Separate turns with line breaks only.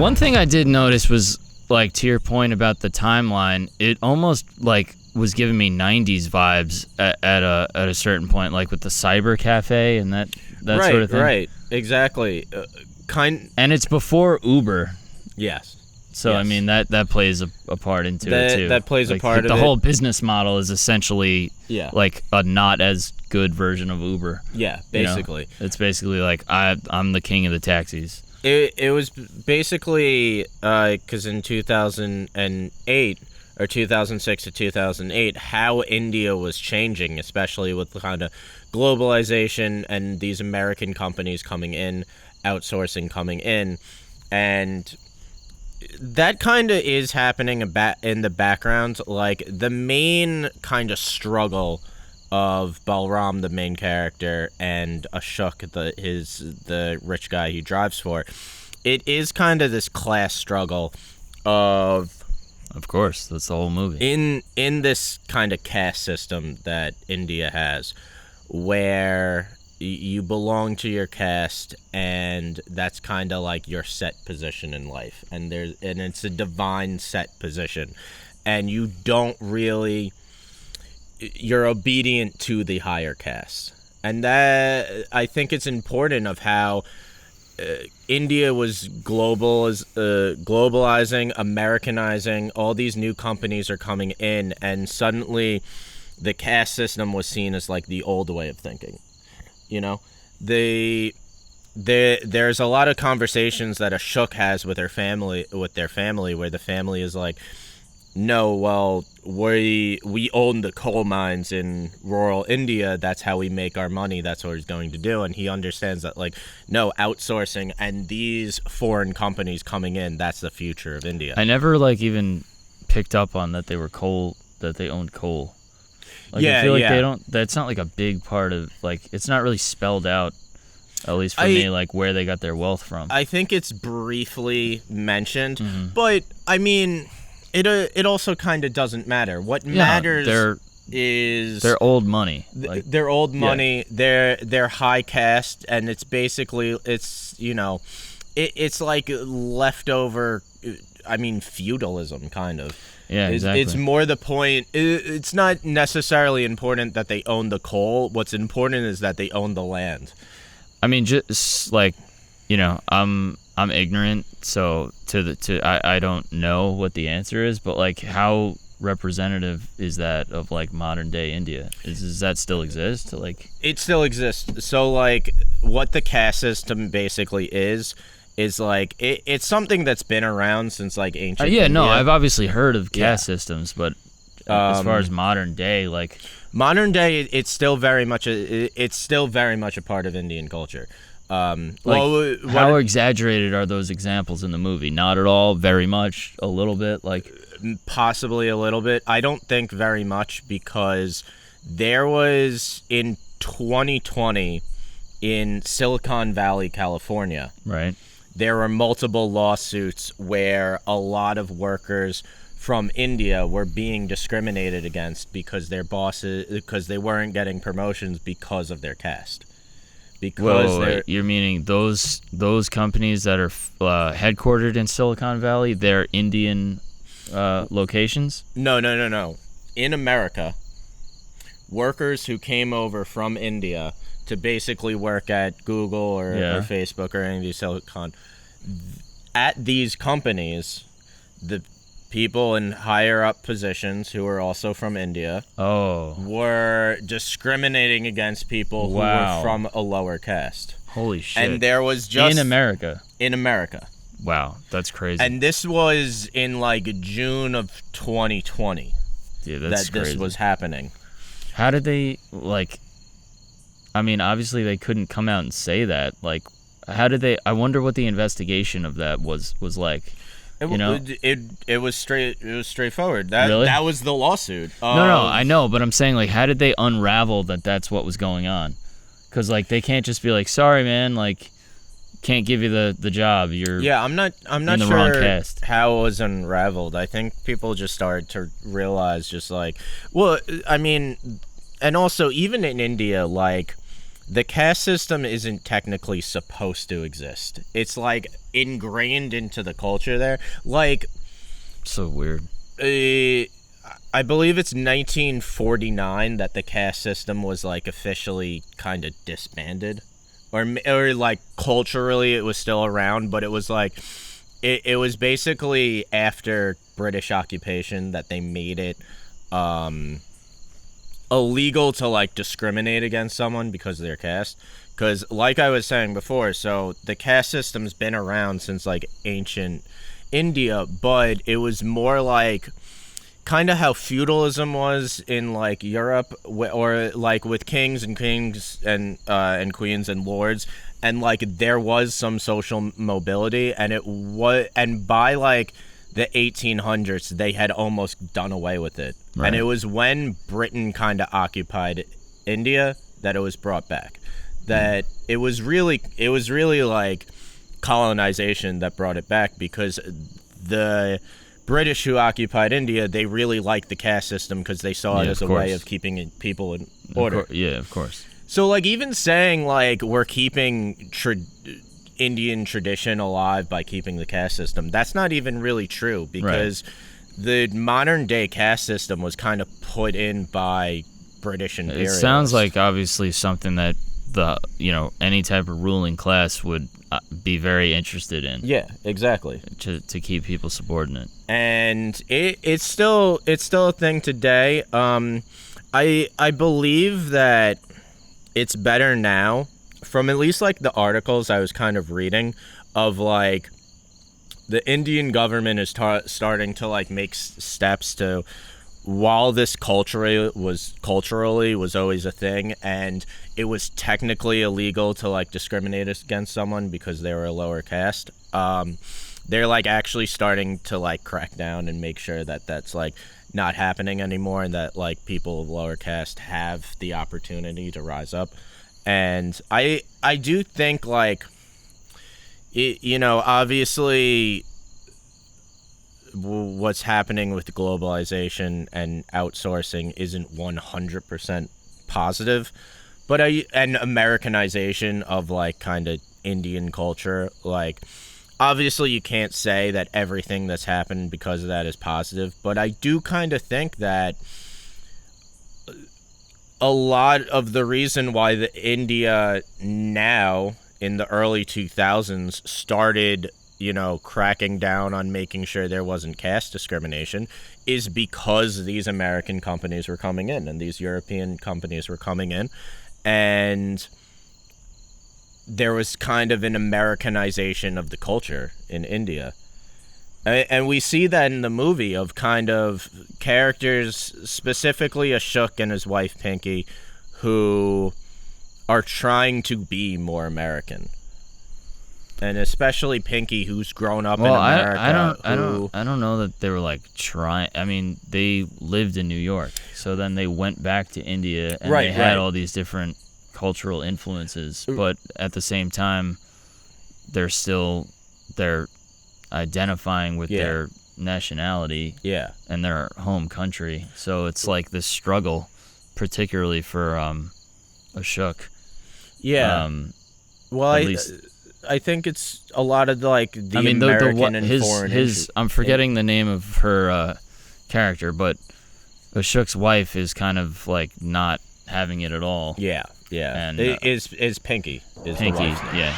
One thing I did notice was, like, to your point about the timeline, it almost, like, was giving me 90s vibes at a certain point, like with the cyber cafe and that sort of thing.
Right, exactly.
And it's before Uber.
Yes.
So,
yes.
I mean, that plays a part into it, too.
That plays a part of it.
The whole business model is essentially, like, a not as good version of Uber.
Yeah, basically.
You know? It's basically like, I'm the king of the taxis.
It was basically, because in 2008, or 2006 to 2008, how India was changing, especially with the kind of globalization and these American companies coming in, outsourcing coming in, and that kind of is happening in the background. Like, the main kind of struggle of Balram, the main character, and Ashok, the rich guy he drives for, it is kind of this class struggle Of
course, that's the whole movie.
In this kind of caste system that India has, where you belong to your caste, and that's kind of like your set position in life, and it's a divine set position, and you don't really, you're obedient to the higher caste, and that, I think it's important of how India was globalizing, Americanizing. All these new companies are coming in, and suddenly the caste system was seen as like the old way of thinking. You know, there's a lot of conversations that Ashok has with their family, where the family is like, no, well, we own the coal mines in rural India. That's how we make our money. That's what he's going to do. And he understands that, like, no, outsourcing and these foreign companies coming in, that's the future of India.
I never, like, even picked up on that they owned coal. Like, I feel like that's not, like, a big part of, like, it's not really spelled out, at least for me, like, where they got their wealth from.
I think it's briefly mentioned, but, I mean, it also kind of doesn't matter. What matters is
their old money.
Their old money, their high caste, and it's basically, it's, you know, it's like leftover, I mean, feudalism, kind of.
Yeah, exactly.
It's more the point. It's not necessarily important that they own the coal. What's important is that they own the land.
I mean, just like, you know, I'm ignorant, so I don't know what the answer is, but like, how representative is that of like modern day India? Does that still exist? Like,
it still exists. So like, what the caste system basically is like, it's something that's been around since like ancient India.
No, I've obviously heard of caste systems, but as far as modern day,
it's still very much a part of Indian culture.
How exaggerated are those examples in the movie? Not at all, very much, a little bit, like
possibly a little bit. I don't think very much, because there was in 2020 in Silicon Valley, California.
Right.
There were multiple lawsuits where a lot of workers from India were being discriminated against because they weren't getting promotions because of their caste.
Wait. You're meaning those companies that are headquartered in Silicon Valley, they're Indian locations?
No. In America, workers who came over from India to basically work at Google or Facebook or any of these Silicon, at these companies, the people in higher up positions who were also from India were discriminating against people who were from a lower caste.
Holy shit.
And there was just...
In America. Wow, that's crazy.
And this was in like June of 2020.
Yeah, that's crazy.
This was happening.
How did they, like... I mean, obviously they couldn't come out and say that. Like, how did they... I wonder what the investigation of that was like. You know?
It was straightforward.
Really?
That was the lawsuit.
No, I know, but I'm saying, like, how did they unravel that that's what was going on? Because, like, they can't just be like, sorry, man, like, can't give you the job.
I'm not
the
sure
wrong cast.
How it was unraveled. I think people just started to realize, just like, well, I mean, and also even in India, like, the caste system isn't technically supposed to exist. It's like ingrained into the culture there. Like,
So weird.
I believe it's 1949 that the caste system was like officially kind of disbanded, or like culturally it was still around, but it was like it was basically after British occupation that they made it illegal to like discriminate against someone because of their caste. Because like I was saying before, so the caste system's been around since like ancient India, but it was more like kind of how feudalism was in like Europe, or like with kings and queens and lords, and like there was some social mobility, and by like the 1800s they had almost done away with it. Right. And it was when Britain kind of occupied India that it was brought back. That it was really like colonization that brought it back, because the British who occupied India, they really liked the caste system because they saw it as a way of keeping people in order.
Of course.
So, like, even saying, like, we're keeping Indian tradition alive by keeping the caste system, that's not even really true, because the modern-day caste system was kind of put in by British imperialists.
It sounds like, obviously, something that any type of ruling class would be very interested in.
Yeah, exactly.
To keep people subordinate.
And it's still a thing today. I believe that it's better now, from at least like the articles I was kind of reading, of like the Indian government is starting to like make steps to, while this culturally was always a thing, and it was technically illegal to like discriminate against someone because they were a lower caste, they're like actually starting to like crack down and make sure that that's like not happening anymore, and that like people of lower caste have the opportunity to rise up. And I do think like obviously what's happening with globalization and outsourcing isn't 100% positive, but and Americanization of like kind of Indian culture, like obviously you can't say that everything that's happened because of that is positive, but I do kind of think that a lot of the reason why the India now in the early 2000s started cracking down on making sure there wasn't caste discrimination is because these American companies were coming in and these European companies were coming in, and there was kind of an Americanization of the culture in India. And we see that in the movie of kind of characters, specifically Ashok and his wife Pinky, who are trying to be more American. And especially Pinky, who's grown up in America.
I don't know that they were like trying. I mean, they lived in New York, so then they went back to India, and they had all these different cultural influences. But at the same time, they're identifying with their nationality, and their home country. So it's like this struggle, particularly for Ashok.
Yeah. Well,
at least.
I think it's a lot of like American and foreign.
I'm forgetting the name of her character, but Ashok's wife is kind of like not having it at all.
Yeah.
And
is Pinky? Is
Pinky,
the wife's name.
yeah.